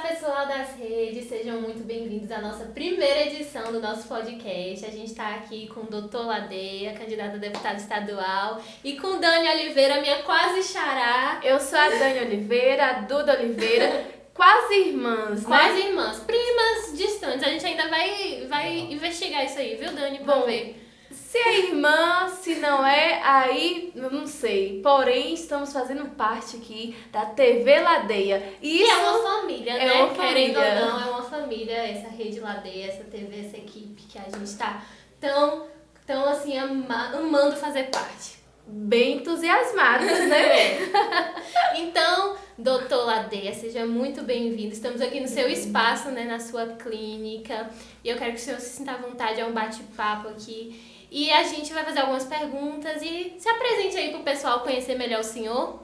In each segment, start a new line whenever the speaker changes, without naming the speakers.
pessoal das redes, sejam muito bem-vindos à nossa primeira edição do nosso podcast. A gente está aqui com o Dr. Ladeia, candidato a deputado estadual, e com Dani Oliveira, minha quase xará.
Eu sou a Dani Oliveira, a Duda Oliveira, quase irmãs, né?
Quase irmãs, primas distantes. A gente ainda vai investigar isso aí, viu, Dani? Vamos ver.
Se é irmã, se não é, aí eu não sei. Porém, estamos fazendo parte aqui da TV Ladeia.
E isso é uma família, né?
Uma
Querendo
família.
ou não, é uma família, essa rede Ladeia, essa TV, essa equipe que a gente tá tão assim, amando fazer parte.
Bem entusiasmadas, né?
Então, doutor Ladeia, seja muito bem-vindo. Estamos aqui no seu espaço, né, na sua clínica. E eu quero que o senhor se sinta à vontade, é um bate-papo aqui. E a gente vai fazer algumas perguntas e se apresente aí para o pessoal conhecer melhor o senhor.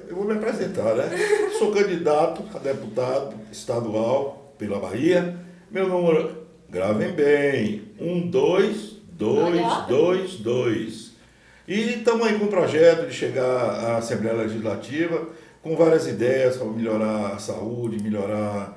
Eu vou me apresentar, né? Sou candidato a deputado estadual pela Bahia. Meu número, gravem bem, 12222. E estamos aí com um projeto de chegar à Assembleia Legislativa com várias ideias para melhorar a saúde, melhorar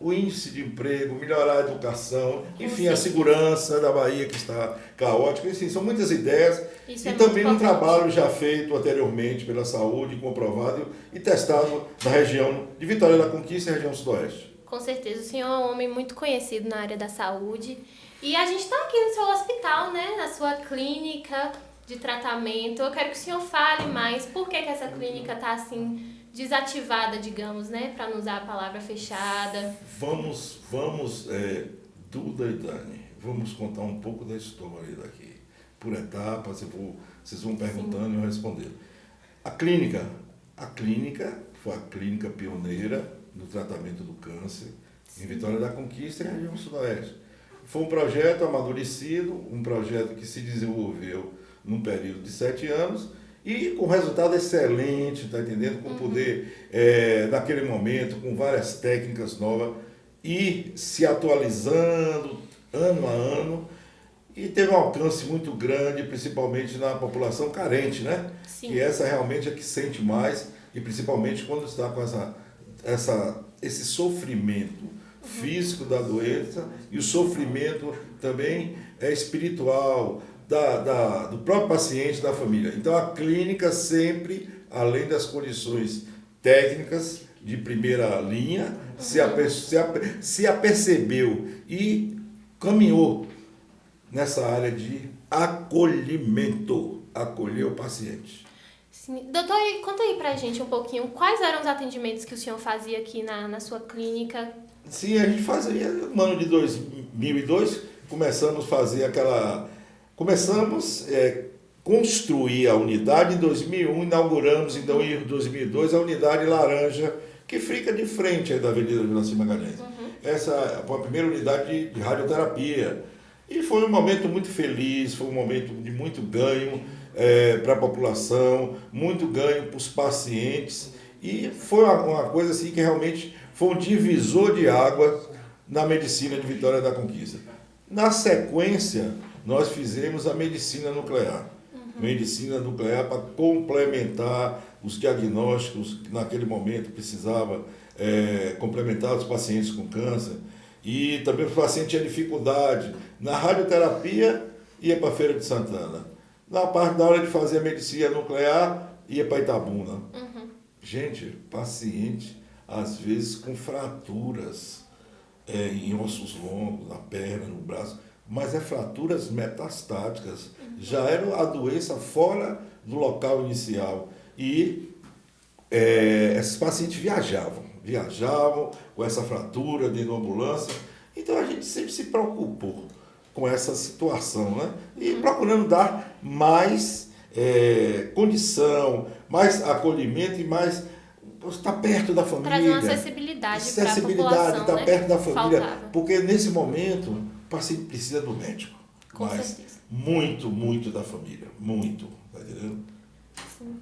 o índice de emprego, melhorar a educação, enfim, a segurança da Bahia que está caótica. Enfim, são muitas ideias.
Isso
e
é
também um
muito
trabalho já feito anteriormente pela saúde, comprovado e testado na região de Vitória da Conquista e região sudoeste.
Com certeza, o senhor é um homem muito conhecido na área da saúde. E a gente está aqui no seu hospital, né? Na sua clínica de tratamento. Eu quero que o senhor fale mais por que essa clínica está assim desativada, digamos, né? Para não usar a palavra fechada.
Vamos, Duda e Dani, vamos contar um pouco da história daqui. Por etapas, vocês vão perguntando e eu respondendo. A clínica foi a clínica pioneira no tratamento do câncer em Vitória da Conquista e região sudoeste. Foi um projeto amadurecido, um projeto que se desenvolveu num período de 7 anos e com resultado excelente, tá entendendo? Com poder, naquele momento, com várias técnicas novas e se atualizando ano a ano e teve um alcance muito grande, principalmente na população carente, né?
Sim.
E essa realmente é que sente mais e principalmente quando está com esse sofrimento físico da doença e o sofrimento também espiritual do próprio paciente, da família. Então a clínica sempre, além das condições técnicas de primeira linha, se apercebeu e caminhou nessa área de acolhimento, acolher o paciente.
Sim. Doutor, conta aí pra gente um pouquinho, quais eram os atendimentos que o senhor fazia aqui na sua clínica?
Sim, a gente fazia, no ano de 2002, começamos a construir a unidade. Em 2001, inauguramos, então, em 2002, a unidade Laranja, que fica de frente aí da Avenida Juraci Magalhães. Essa foi a primeira unidade de radioterapia. E foi um momento muito feliz, foi um momento de muito ganho para a população, muito ganho para os pacientes. E foi uma coisa assim que realmente foi um divisor de água na medicina de Vitória da Conquista. Na sequência, nós fizemos a medicina nuclear. Medicina nuclear para complementar os diagnósticos que naquele momento precisava complementar os pacientes com câncer. E também o paciente tinha dificuldade. Na radioterapia, ia para a Feira de Santana. Na hora de fazer a medicina nuclear, ia para Itabuna. Gente, paciente, às vezes com fraturas em ossos longos, na perna, no braço, mas fraturas metastáticas. Já era a doença fora do local inicial. E esses pacientes viajavam com essa fratura dentro da ambulância. Então a gente sempre se preocupou com essa situação, né? E procurando dar mais condição, mais acolhimento e mais estar perto da família.
Trazer uma acessibilidade para a população,
estar
né?
perto da família.
Faltava.
Porque nesse momento o paciente precisa do médico.
Com
mas
certeza.
muito da família. Muito, tá entendendo?
Sim.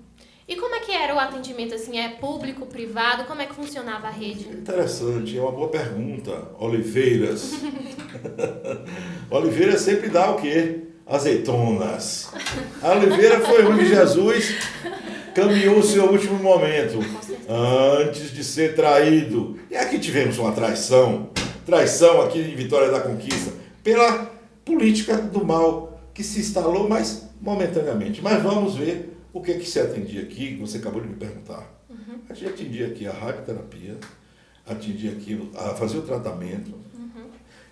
E como é que era o atendimento, assim, é público, privado, como é que funcionava a rede?
Interessante, é uma boa pergunta, Oliveiras. Oliveira sempre dá o quê? Azeitonas. A Oliveira foi onde Jesus caminhou o seu último momento.
Com certeza.
antes de ser traído. E aqui tivemos uma traição aqui em Vitória da Conquista, pela política do mal que se instalou, mas momentaneamente. Mas vamos ver o que se atendia aqui, que você acabou de me perguntar. A gente atendia aqui a radioterapia, atendia aqui a fazer o tratamento,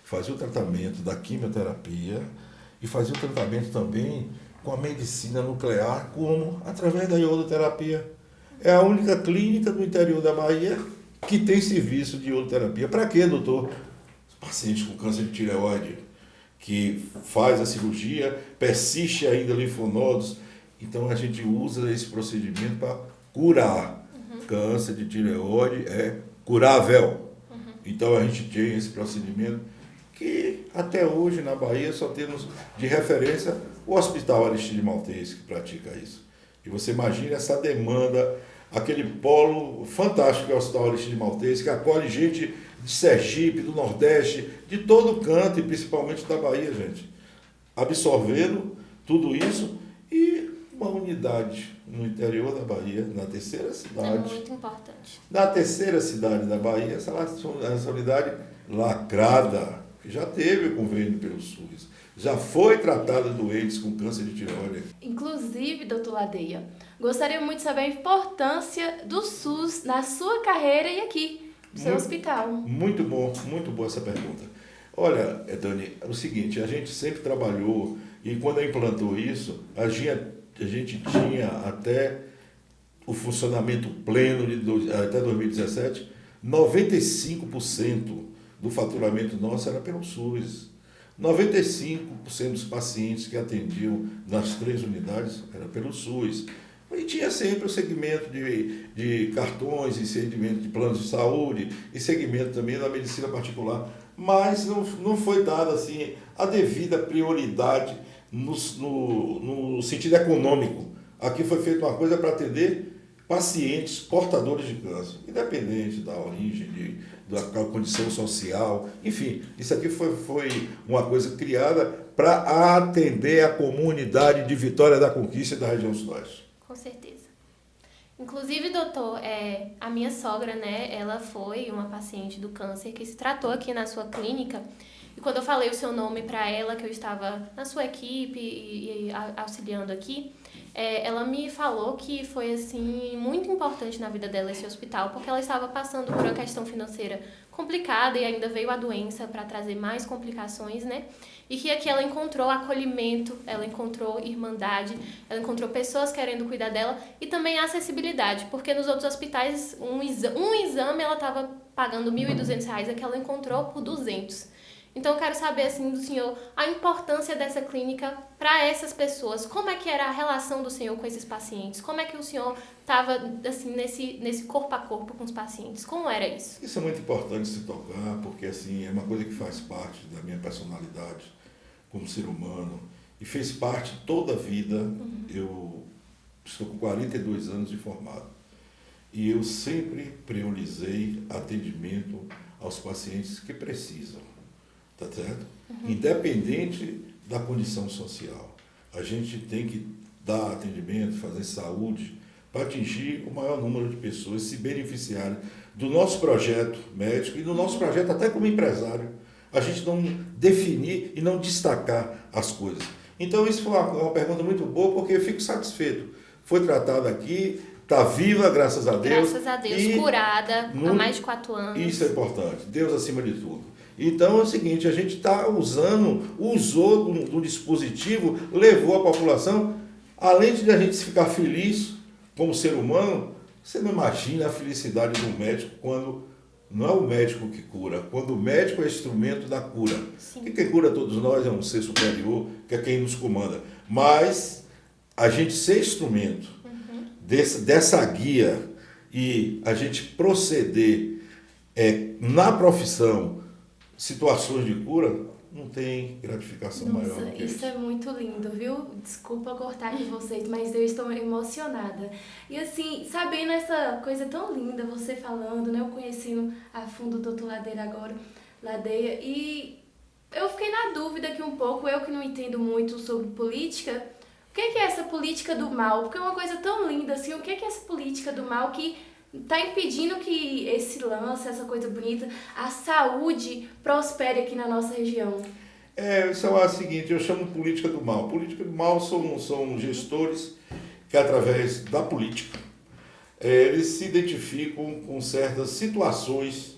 fazia o tratamento da quimioterapia e fazia o tratamento também com a medicina nuclear, como através da iodoterapia. É a única clínica do interior da Bahia que tem serviço de iodoterapia. Para quê, doutor? Pacientes com câncer de tireoide, que faz a cirurgia, persiste ainda linfonodos. Então a gente usa esse procedimento para curar. Câncer de tireoide é curável. Então a gente tem esse procedimento que até hoje na Bahia só temos de referência o Hospital Aristide Maltês que pratica isso. E você imagina essa demanda, aquele polo fantástico que é o Hospital Aristide Maltês, que acolhe gente de Sergipe, do Nordeste, de todo canto e principalmente da Bahia, gente. Absorvendo tudo isso e uma unidade no interior da Bahia, na terceira cidade.
É muito importante.
Na terceira cidade da Bahia, essa unidade lacrada, que já teve o convênio pelo SUS, já foi tratada doentes com câncer de tireoide.
Inclusive, doutor Ladeia, gostaria muito de saber a importância do SUS na sua carreira e aqui, no seu hospital.
Muito boa essa pergunta. Olha, Dani, é o seguinte, a gente sempre trabalhou, e quando implantou isso, a gente tinha até o funcionamento pleno até 2017, 95% do faturamento nosso era pelo SUS. 95% dos pacientes que atendiam nas 3 unidades era pelo SUS. E tinha sempre o segmento de cartões, e segmento de planos de saúde, e segmento também da medicina particular. Mas não foi dada assim, a devida prioridade no sentido econômico. Aqui foi feita uma coisa para atender pacientes portadores de câncer, independente da origem, da condição social, enfim, isso aqui foi uma coisa criada para atender a comunidade de Vitória da Conquista e da região sudoeste.
Com certeza. Inclusive, doutor, a minha sogra, né, ela foi uma paciente do câncer que se tratou aqui na sua clínica. E quando eu falei o seu nome para ela, que eu estava na sua equipe e auxiliando aqui, ela me falou que foi assim muito importante na vida dela esse hospital, porque ela estava passando por uma questão financeira complicada e ainda veio a doença para trazer mais complicações, né? E que aqui ela encontrou acolhimento, ela encontrou irmandade, ela encontrou pessoas querendo cuidar dela e também acessibilidade, porque nos outros hospitais um exame ela estava pagando R$ 1.200, aqui ela encontrou por 200. Então, eu quero saber, assim, do senhor, a importância dessa clínica para essas pessoas. Como é que era a relação do senhor com esses pacientes? Como é que o senhor estava, assim, nesse corpo a corpo com os pacientes? Como era isso?
Isso é muito importante se tocar, porque, assim, é uma coisa que faz parte da minha personalidade como ser humano e fez parte toda a vida. Eu estou com 42 anos de formado e eu sempre priorizei atendimento aos pacientes que precisam. Tá certo? Independente da condição social. A gente tem que dar atendimento, fazer saúde, para atingir o maior número de pessoas se beneficiarem do nosso projeto médico e do nosso projeto até como empresário. A gente não definir e não destacar as coisas. Então, isso foi uma pergunta muito boa, porque eu fico satisfeito. Foi tratada aqui, está viva, graças a Deus.
Graças a Deus, curada há mais de 4 anos.
Isso é importante. Deus acima de tudo. Então é o seguinte, a gente usou do dispositivo, levou a população, além de a gente ficar feliz como ser humano, você não imagina a felicidade do médico quando não é o médico que cura, quando o médico é instrumento da cura. E quem cura todos nós é um ser superior, que é quem nos comanda. Mas a gente ser instrumento dessa guia e a gente proceder na profissão, situações de cura, não tem gratificação maior do que isso.
Isso é muito lindo, viu? Desculpa cortar de vocês, mas eu estou emocionada. E assim, sabendo essa coisa tão linda, você falando, né? Eu conhecendo a fundo o doutor Ladeia, e eu fiquei na dúvida aqui um pouco, eu que não entendo muito sobre política, o que é essa política do mal? Porque é uma coisa tão linda, assim, o que é essa política do mal que tá impedindo que esse lance, essa coisa bonita, a saúde prospere aqui na nossa região?
Isso é o seguinte, eu chamo política do mal. Política do mal são gestores que, através da política, eles se identificam com certas situações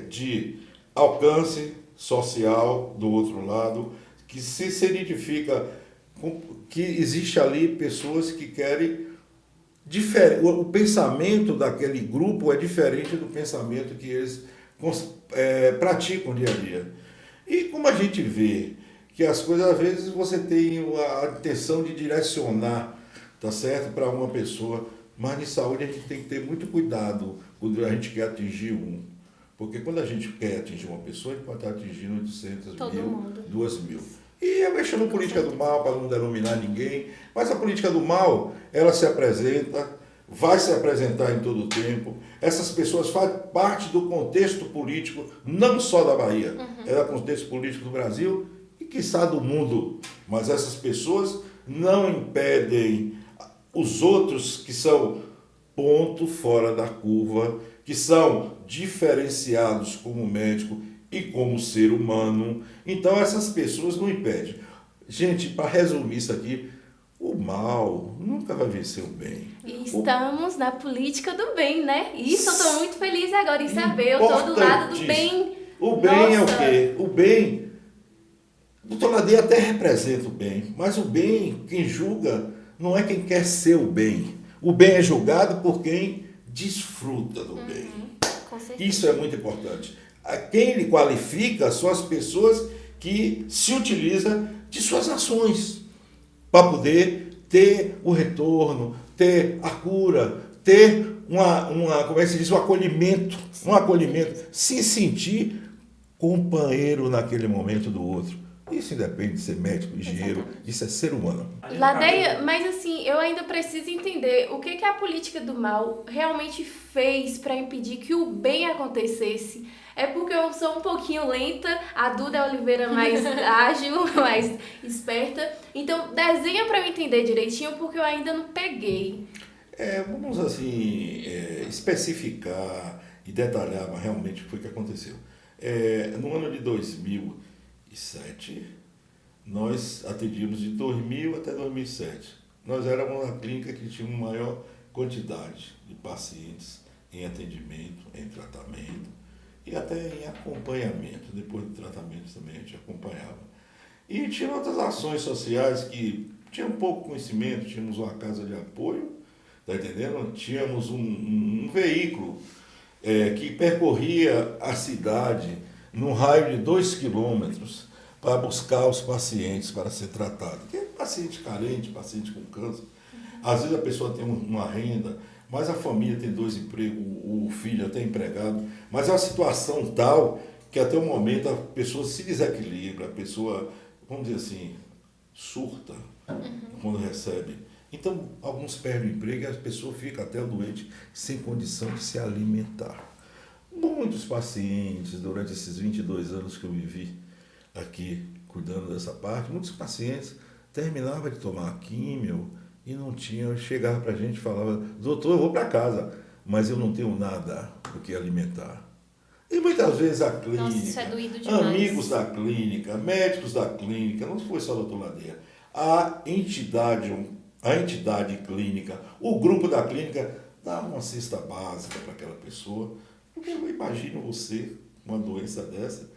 de alcance social do outro lado, que se identifica com, que existe ali pessoas que querem o pensamento daquele grupo é diferente do pensamento que eles praticam dia a dia. E como a gente vê que as coisas, às vezes, você tem a intenção de direcionar, tá certo, para uma pessoa, mas em saúde a gente tem que ter muito cuidado quando a gente quer atingir um. Porque quando a gente quer atingir uma pessoa, a gente pode estar atingindo 800 mil, 2.000. E eu chamo política do mal para não denominar ninguém, mas a política do mal, ela se apresenta, vai se apresentar em todo o tempo. Essas pessoas fazem parte do contexto político, não só da Bahia, é do contexto político do Brasil e, quiçá, do mundo. Mas essas pessoas não impedem os outros que são ponto fora da curva, que são diferenciados como médico e como ser humano. Então essas pessoas não impedem. Gente, para resumir isso aqui, o mal nunca vai vencer o bem.
E estamos na política do bem, né? Isso eu estou muito feliz agora em saber. Eu estou do lado do bem.
O bem é o quê? O bem, o doutor Ladeia até representa o bem, mas o bem, quem julga, não é quem quer ser o bem. O bem é julgado por quem desfruta do bem. Isso é muito importante. Quem lhe qualifica são as pessoas que se utilizam de suas ações para poder ter o retorno, ter a cura, ter como é que se diz, um acolhimento, se sentir companheiro naquele momento do outro. Isso independe de ser médico, engenheiro, isso é ser humano.
Ladeia, mas assim, eu ainda preciso entender o que a política do mal realmente fez para impedir que o bem acontecesse. É porque eu sou um pouquinho lenta, a Duda Oliveira mais ágil, mais esperta. Então, desenha para eu entender direitinho, porque eu ainda não peguei.
Vamos assim, especificar e detalhar realmente o que foi que aconteceu. No ano de 2007, nós atendíamos de 2000 até 2007. Nós éramos uma clínica que tinha uma maior quantidade de pacientes em atendimento, em tratamento e até em acompanhamento. Depois do tratamento também a gente acompanhava. E tinha outras ações sociais que tinham pouco conhecimento, tínhamos uma casa de apoio, tá entendendo? Tínhamos um veículo que percorria a cidade num raio de 2 quilômetros para buscar os pacientes para ser tratado. Que é paciente carente, paciente com câncer. Às vezes a pessoa tem uma renda, mas a família tem 2 empregos, o filho até empregado, mas é uma situação tal que até o momento a pessoa se desequilibra, a pessoa, vamos dizer assim, surta quando recebe. Então, alguns perdem o emprego e a pessoa fica até doente sem condição de se alimentar. Muitos pacientes, durante esses 22 anos que eu vivi aqui cuidando dessa parte, muitos pacientes terminavam de tomar químio e não tinham, chegava para a gente e falava, doutor, eu vou para casa, mas eu não tenho nada do que alimentar. E muitas vezes a clínica,
nossa, isso é doído demais.
Amigos da clínica, médicos da clínica, não foi só o doutor Ladeia, a entidade clínica, o grupo da clínica dá uma cesta básica para aquela pessoa. Porque eu imagino você, uma doença dessa,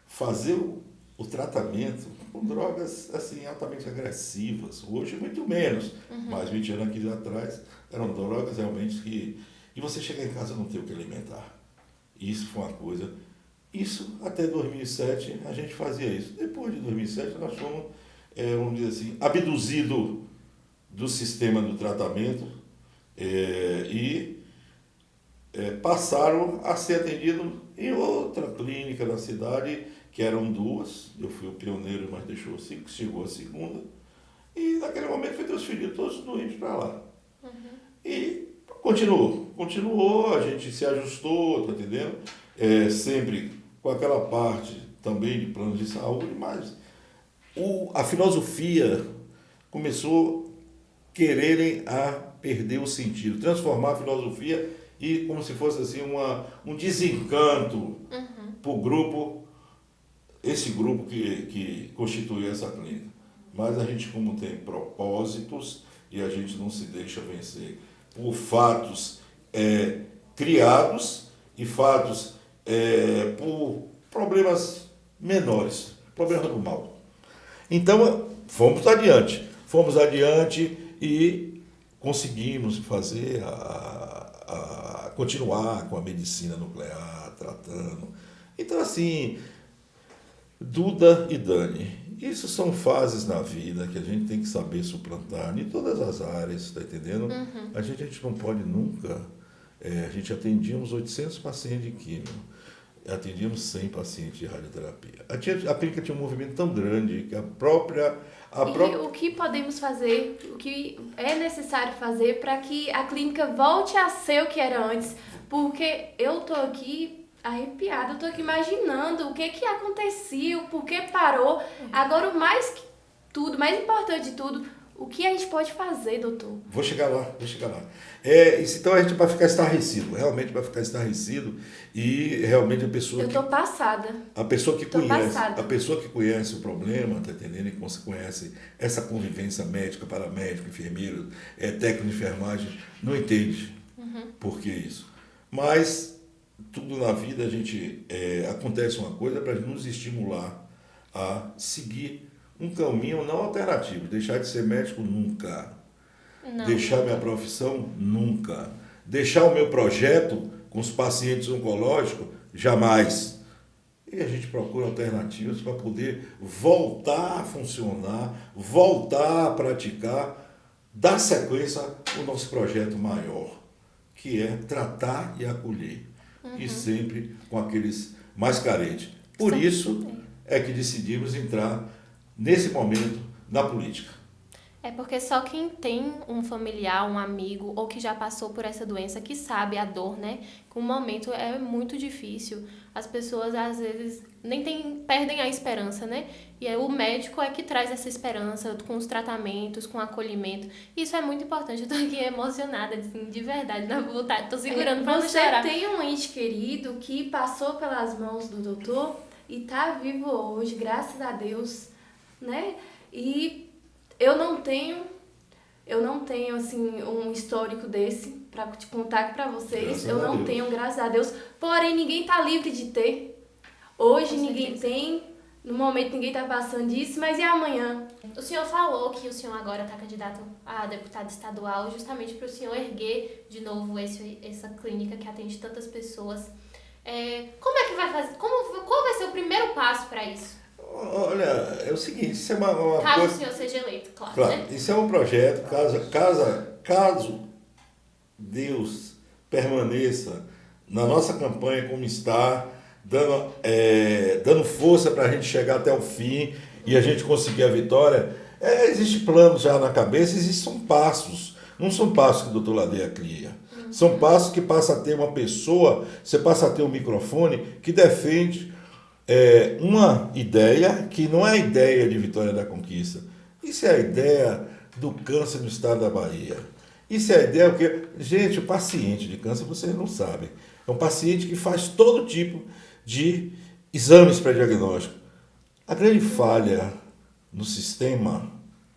fazer o tratamento com drogas assim, altamente agressivas. Hoje, muito menos. Mas 20 anos aqui atrás, eram drogas realmente que... E você chegar em casa e não ter o que alimentar. Isso foi uma coisa... Isso, até 2007, a gente fazia isso. Depois de 2007, nós fomos, vamos dizer assim, abduzidos do sistema do tratamento passaram a ser atendidos em outra clínica da cidade, que eram 2. Eu fui o pioneiro, mas chegou a segunda. E naquele momento foi transferido todos os doentes para lá. E continuou, a gente se ajustou, tá entendendo? Sempre com aquela parte também de planos de saúde, mas a filosofia começou a quererem perder o sentido, transformar a filosofia e como se fosse assim um desencanto para o grupo, esse grupo que constitui essa clínica. Mas a gente, como tem propósitos, e a gente não se deixa vencer por fatos criados e fatos por problemas menores, problemas do mal. Então, fomos adiante e conseguimos fazer continuar com a medicina nuclear, tratando. Então, assim, Duda e Dani, isso são fases na vida que a gente tem que saber suplantar em todas as áreas, está entendendo? A gente não pode nunca... a gente atendia uns 800 pacientes de químio, atendíamos 100 pacientes de radioterapia. A clínica tinha um movimento tão grande que
o que podemos fazer, o que é necessário fazer para que a clínica volte a ser o que era antes? Porque eu estou aqui arrepiada, eu estou aqui imaginando o que acontecia, o porquê parou. Agora, o mais importante de tudo, o que a gente pode fazer, doutor? Vou chegar lá.
Então a gente vai ficar estarrecido, realmente vai ficar estarrecido e realmente a pessoa...
Eu estou passada.
A pessoa que conhece o problema, tá entendendo? E conhece essa convivência médica, paramédico, enfermeiro, técnico de enfermagem, não entende por que isso. Mas tudo na vida acontece uma coisa para nos estimular a seguir um caminho não alternativo, deixar de ser médico nunca. Não. Deixar minha profissão nunca. Deixar o meu projeto com os pacientes oncológicos jamais. E a gente procura alternativas para poder voltar a funcionar, voltar a praticar, dar sequência ao nosso projeto maior, que é tratar e acolher. E sempre com aqueles mais carentes. Por isso é que decidimos entrar nesse momento na política.
É porque só quem tem um familiar, um amigo, ou que já passou por essa doença, que sabe a dor, né? Que o momento é muito difícil. As pessoas, às vezes, perdem a esperança, né? E aí o médico é que traz essa esperança com os tratamentos, com o acolhimento. Isso é muito importante. Eu tô aqui emocionada, assim, de verdade, na vontade. Tô segurando pra não chorar.
Você tem um ente querido que passou pelas mãos do doutor e tá vivo hoje, graças a Deus, né? E eu não tenho assim um histórico desse para te contar aqui para vocês. Eu não tenho, graças a Deus. Porém, ninguém tá livre de ter. Hoje ninguém tem, no momento ninguém tá passando disso, mas e amanhã?
O senhor falou que o senhor agora está candidato a deputado estadual justamente para o senhor erguer de novo essa clínica que atende tantas pessoas. Como é que vai fazer? Qual vai ser o primeiro passo para isso?
Olha, é o seguinte, isso é uma
caso
coisa...
o senhor seja eleito, claro.
Né? Isso é um projeto, caso Deus permaneça na nossa campanha como está, dando força para a gente chegar até o fim e a gente conseguir a vitória, existe plano já na cabeça, existem passos. Não são passos que o doutor Ladeia cria. São passos que passa a ter uma pessoa, você passa a ter um microfone que defende uma ideia que não é a ideia de Vitória da Conquista. Isso é a ideia do câncer no estado da Bahia. Isso é a ideia que... Gente, o paciente de câncer, vocês não sabem. É um paciente que faz todo tipo de exames pré-diagnósticos. A grande falha no sistema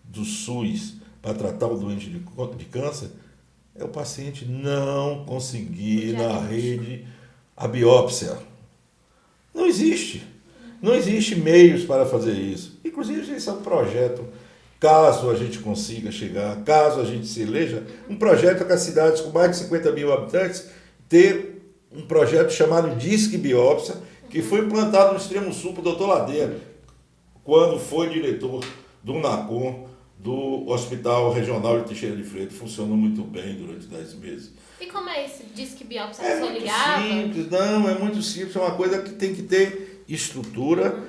do SUS para tratar o doente de câncer é o paciente não conseguir na rede a biópsia. Não existe. Não existe meios para fazer isso. Inclusive, esse é um projeto, caso a gente consiga chegar, caso a gente se eleja, um projeto que as cidades com mais de 50 mil habitantes ter um projeto chamado Disque Biópsia, que foi implantado no extremo sul para o doutor Ladeia, quando foi diretor do NACOM, do Hospital Regional de Teixeira de Freitas. Funcionou muito bem durante 10 meses.
E como é esse Disque Biópsia?
É muito simples, não, é muito simples, é uma coisa que tem que ter estrutura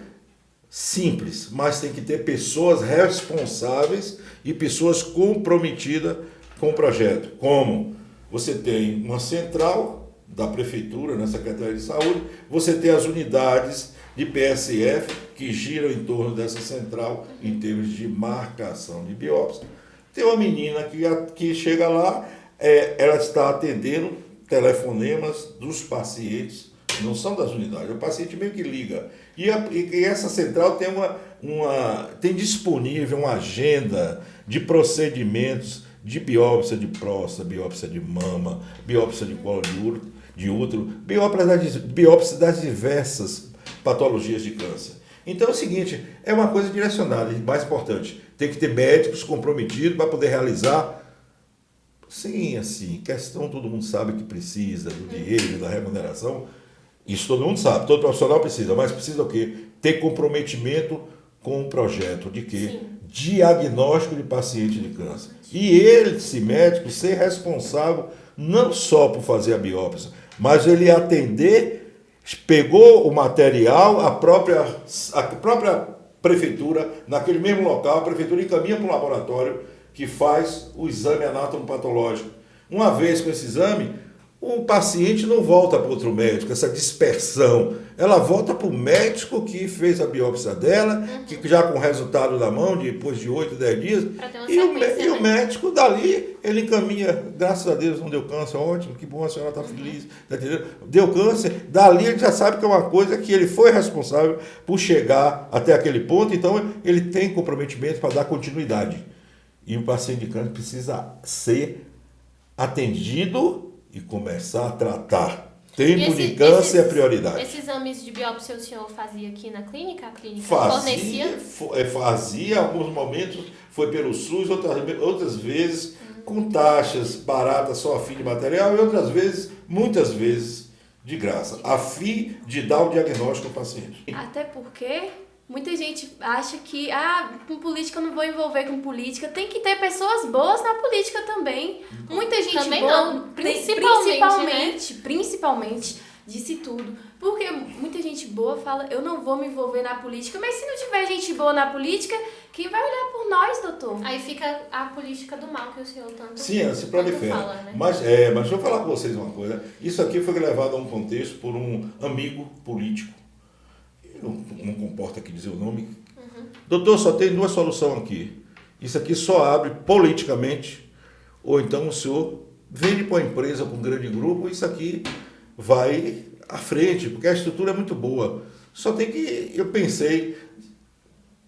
simples, mas tem que ter pessoas responsáveis e pessoas comprometidas com o projeto. Como? Você tem uma central da prefeitura, na Secretaria de Saúde, você tem as unidades de PSF que giram em torno dessa central em termos de marcação de biópsia. Tem uma menina que chega lá, ela está atendendo telefonemas dos pacientes, não são das unidades, o paciente meio que liga. E essa central tem disponível uma agenda de procedimentos de biópsia de próstata, biópsia de mama, biópsia de colo de útero, biópsia das diversas patologias de câncer. Então é o seguinte, é uma coisa direcionada, e mais importante, tem que ter médicos comprometidos para poder realizar. Sim, assim, questão todo mundo sabe que precisa do dinheiro, da remuneração, isso todo mundo sabe, todo profissional precisa, mas precisa o quê? Ter comprometimento com o projeto de quê? Sim. Diagnóstico de paciente de câncer. E ele, esse médico, ser responsável não só por fazer a biópsia, mas ele atender, pegou o material, a própria prefeitura, naquele mesmo local, a prefeitura encaminha para um laboratório que faz o exame anatomopatológico. Uma vez com esse exame, o paciente não volta para outro médico, essa dispersão. Ela volta para o médico que fez a biópsia dela, que já com o resultado na mão, depois de 8, 10 dias. E o médico dali, ele encaminha, graças a Deus não deu câncer, ótimo, que bom, a senhora está feliz, tá entendendo? Deu câncer, dali ele já sabe que é uma coisa que ele foi responsável por chegar até aquele ponto, então ele tem comprometimento para dar continuidade. E o paciente de câncer precisa ser atendido e começar a tratar. Tempo de câncer é prioridade.
Esses exames de biópsia o senhor fazia aqui na clínica? A clínica
fornecia? Fazia, alguns momentos foi pelo SUS, outras vezes com taxas baratas só a fim de material e outras vezes, muitas vezes, de graça, a fim de dar o diagnóstico ao paciente.
Até porque muita gente acha que, com política eu não vou envolver com política. Tem que ter pessoas boas na política também. Muita gente
também
boa,
não,
principalmente, disse tudo. Porque muita gente boa fala, eu não vou me envolver na política. Mas se não tiver gente boa na política, quem vai olhar por nós, doutor?
Aí fica a política do mal que o senhor tanto
se prolifera.
Fala, né?
Mas deixa eu falar com vocês uma coisa. Isso aqui foi levado a um contexto por um amigo político. Não comporta aqui dizer o nome. Doutor, só tem 2 soluções aqui. Isso aqui só abre politicamente, ou então o senhor vende para uma empresa, para um grande grupo, isso aqui vai à frente, porque a estrutura é muito boa. Só tem que, eu pensei,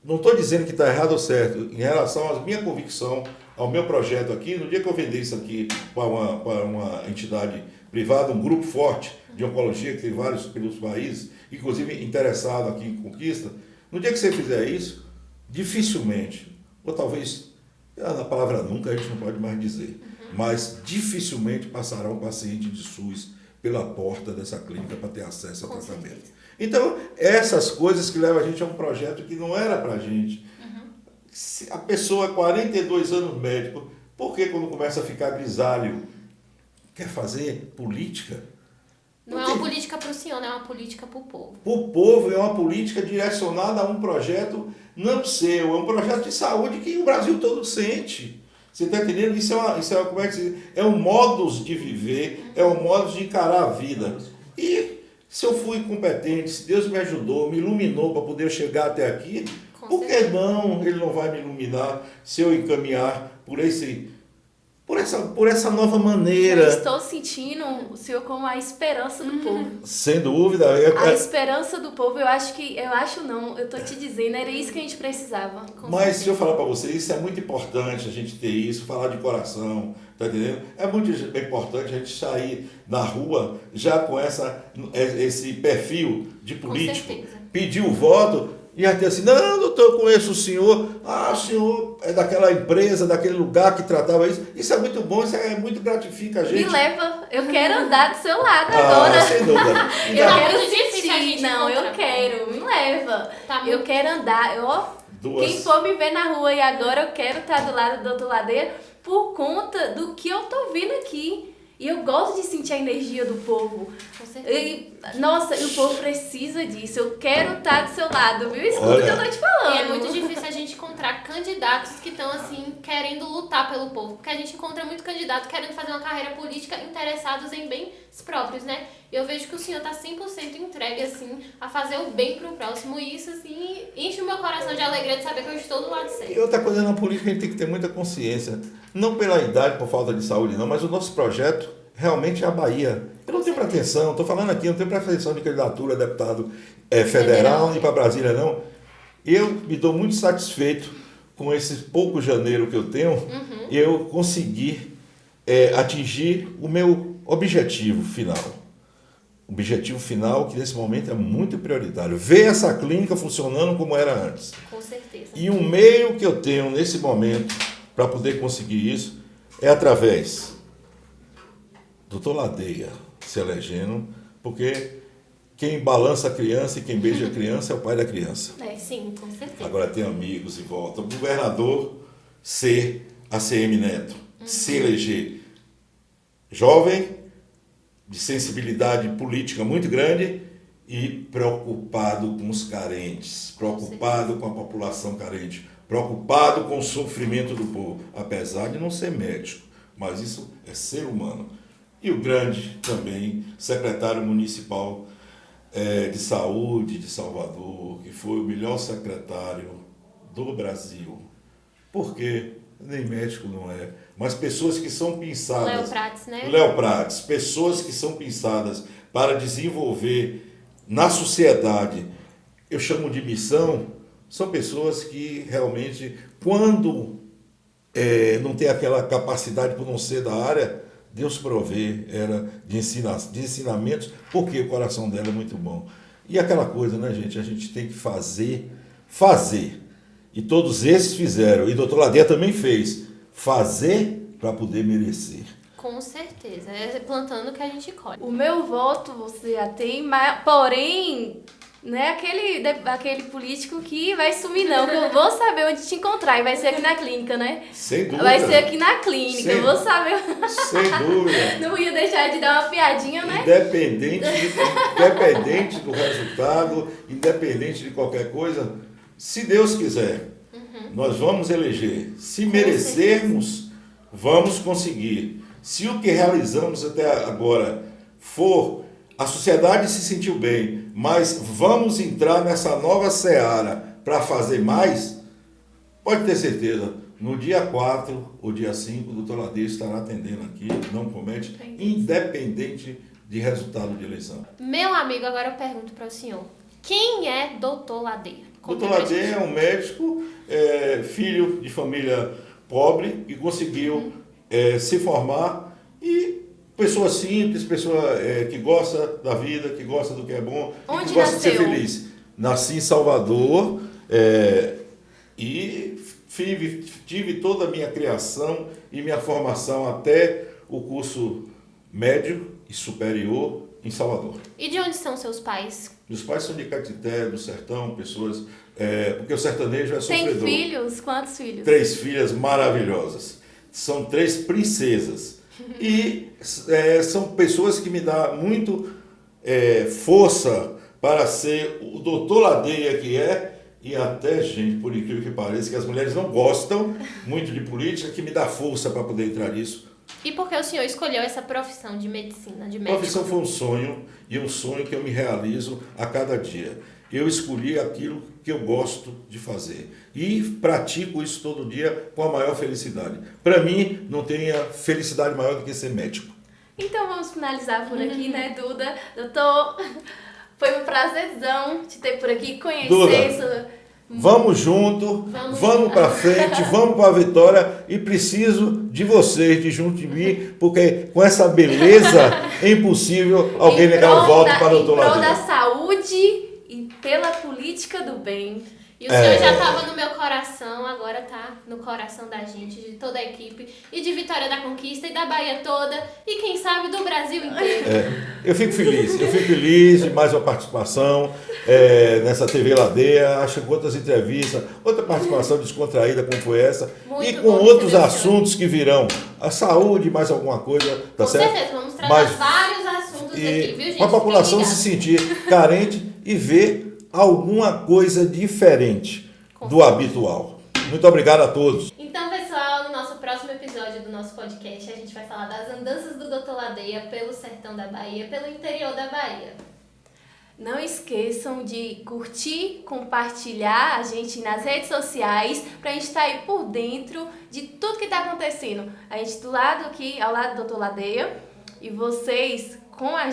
não estou dizendo que está errado ou certo, em relação à minha convicção, ao meu projeto aqui, no dia que eu vender isso aqui para uma entidade privada, um grupo forte de oncologia, que tem vários pelos países, inclusive interessado aqui em conquista, no dia que você fizer isso, dificilmente, ou talvez, na palavra nunca a gente não pode mais dizer, mas dificilmente passará um paciente de SUS pela porta dessa clínica para ter acesso ao tratamento. Então, essas coisas que levam a gente a um projeto que não era para a gente. Se a pessoa é 42 anos médico, por que quando começa a ficar grisalho, quer fazer política?
Não é uma política para o senhor, é uma política para o povo.
Para o povo, é uma política direcionada a um projeto não seu, é um projeto de saúde que o Brasil todo sente. Você está entendendo? Como é que se diz? É um modus de viver, é um modus de encarar a vida. E se eu fui competente, se Deus me ajudou, me iluminou para poder chegar até aqui, por que não Ele não vai me iluminar se eu encaminhar por essa nova maneira?
Eu estou sentindo o senhor como a esperança do povo.
Sem dúvida.
A esperança do povo, eu estou te dizendo, era isso que a gente precisava.
Mas se eu falar para você, isso é muito importante a gente ter isso, falar de coração, tá entendendo? É muito importante a gente sair na rua já com esse perfil de político, pedir o voto. E até assim, não, doutor, eu conheço o senhor. O senhor é daquela empresa, daquele lugar que tratava isso. Isso é muito bom, isso é muito gratifica a gente.
Me leva, eu quero andar do seu lado agora.
Sem dúvida.
Eu quero sentir, eu quero, me leva. Eu quero andar, quem for me ver na rua e agora eu quero estar do lado do doutor Ladeira por conta do que eu tô vendo aqui. E eu gosto de sentir a energia do povo.
Com certeza.
E o povo precisa disso. Eu quero estar do seu lado, viu? Escuta o que eu tô te falando.
E é muito difícil a gente encontrar candidatos que estão, assim, querendo lutar pelo povo. Porque a gente encontra muito candidato querendo fazer uma carreira política interessados em bens próprios, né? eu vejo que o senhor está 100% entregue, assim, a fazer o bem pro próximo. E isso, assim, enche o meu coração de alegria de saber que eu estou do lado certo.
E outra coisa, na política a gente tem que ter muita consciência. Não pela idade, por falta de saúde, não, mas o nosso projeto realmente é a Bahia. Eu não tenho pretensão, estou falando aqui, não tenho pretensão de candidatura a deputado federal, nem para Brasília, não. Eu me dou muito satisfeito com esse pouco janeiro que eu tenho, eu consegui atingir o meu objetivo final. O objetivo final que nesse momento é muito prioritário. Ver essa clínica funcionando como era antes.
Com certeza.
E o meio que eu tenho nesse momento para poder conseguir isso é através do Dr. Ladeia se elegendo, porque quem balança a criança e quem beija a criança é o pai da criança.
Sim, com certeza.
Agora tem amigos em volta. O governador ser ACM Neto, se eleger jovem, de sensibilidade política muito grande e preocupado com os carentes, preocupado com a população carente, preocupado com o sofrimento do povo, apesar de não ser médico, mas isso é ser humano. E o grande também, secretário municipal de saúde de Salvador, que foi o melhor secretário do Brasil. Por quê? Nem médico não é, mas pessoas que são pensadas...
Léo Prates, né?
Léo Prates, pessoas que são pensadas para desenvolver na sociedade, eu chamo de missão, são pessoas que realmente, quando não tem aquela capacidade por não ser da área, Deus provê era de ensinamentos, porque o coração dela é muito bom. E aquela coisa, né, gente? A gente tem que fazer. E todos esses fizeram, e o doutor Ladeia também fez, fazer para poder merecer.
Com certeza, é plantando que a gente colhe.
O meu voto você já tem, mas, porém, não é aquele político que vai sumir não, que eu vou saber onde te encontrar, e vai ser aqui na clínica, né?
Sem dúvida.
Vai ser aqui na clínica, eu vou saber.
Sem dúvida.
Não ia deixar de dar uma piadinha, né?
Independente do resultado, independente de qualquer coisa, se Deus quiser, nós vamos eleger. Se merecermos, vamos conseguir. Se o que realizamos até agora for, a sociedade se sentiu bem, mas vamos entrar nessa nova seara para fazer mais, pode ter certeza, no dia 4 ou dia 5, o doutor Ladeia estará atendendo aqui, não promete, independente de resultado de eleição.
Meu amigo, agora eu pergunto para o senhor, quem é doutor Ladeia?
Doutor Ladeia é um médico, filho de família pobre, que conseguiu se formar, e pessoa simples, pessoa que gosta da vida, que gosta do que é bom,
Onde
que gosta
nasceu?
de ser feliz. Nasci em Salvador e tive toda a minha criação e minha formação até o curso médio e superior em Salvador.
E de onde são seus pais?
Meus pais são de Caetité, do sertão, pessoas... porque o sertanejo é sofredor.
Tem filhos? Quantos filhos?
3 filhas maravilhosas. São 3 princesas. E são pessoas que me dão muito força para ser o doutor Ladeia que é, e até, gente, por incrível que pareça, que as mulheres não gostam muito de política, que me dá força para poder entrar nisso.
E por que o senhor escolheu essa profissão de medicina, de
A
médico?
profissão foi um sonho, e um sonho que eu me realizo a cada dia. Eu escolhi aquilo que eu gosto de fazer. E pratico isso todo dia com a maior felicidade. Para mim, não tem felicidade maior do que ser médico.
Então vamos finalizar por aqui, né, Duda? Doutor, foi um prazerzão te ter por aqui, conhecer
Duda, vamos junto, vamos para frente, vamos para a vitória, e preciso de vocês, de junto de mim, porque com essa beleza é impossível alguém negar o voto para o doutor Ladeia.
Em prol da saúde e pela política do bem.
E o senhor já estava no meu coração, agora tá no coração da gente, de toda a equipe, e de Vitória da Conquista, e da Bahia toda, e quem sabe do Brasil inteiro.
Eu fico feliz de mais uma participação nessa TV Ladeia. Acho que outras entrevistas, outra participação descontraída como foi essa,
Muito
e com
bom,
outros
senhor.
assuntos que virão. A saúde, mais alguma coisa, tá
Com
certo?
certeza, vamos tratar
Mas-
vários assuntos aqui, viu, gente?
para a população
Fiquem
se
ligados.
sentir carente e ver alguma coisa diferente do habitual. Muito obrigado a todos.
Então, pessoal, no nosso próximo episódio do nosso podcast. A gente vai falar das andanças do Dr. Ladeia pelo sertão da Bahia, pelo interior da Bahia.
Não esqueçam de curtir, compartilhar a gente nas redes sociais pra gente estar aí por dentro de tudo que tá acontecendo. A gente do lado aqui, ao lado do Dr. Ladeia, e vocês com a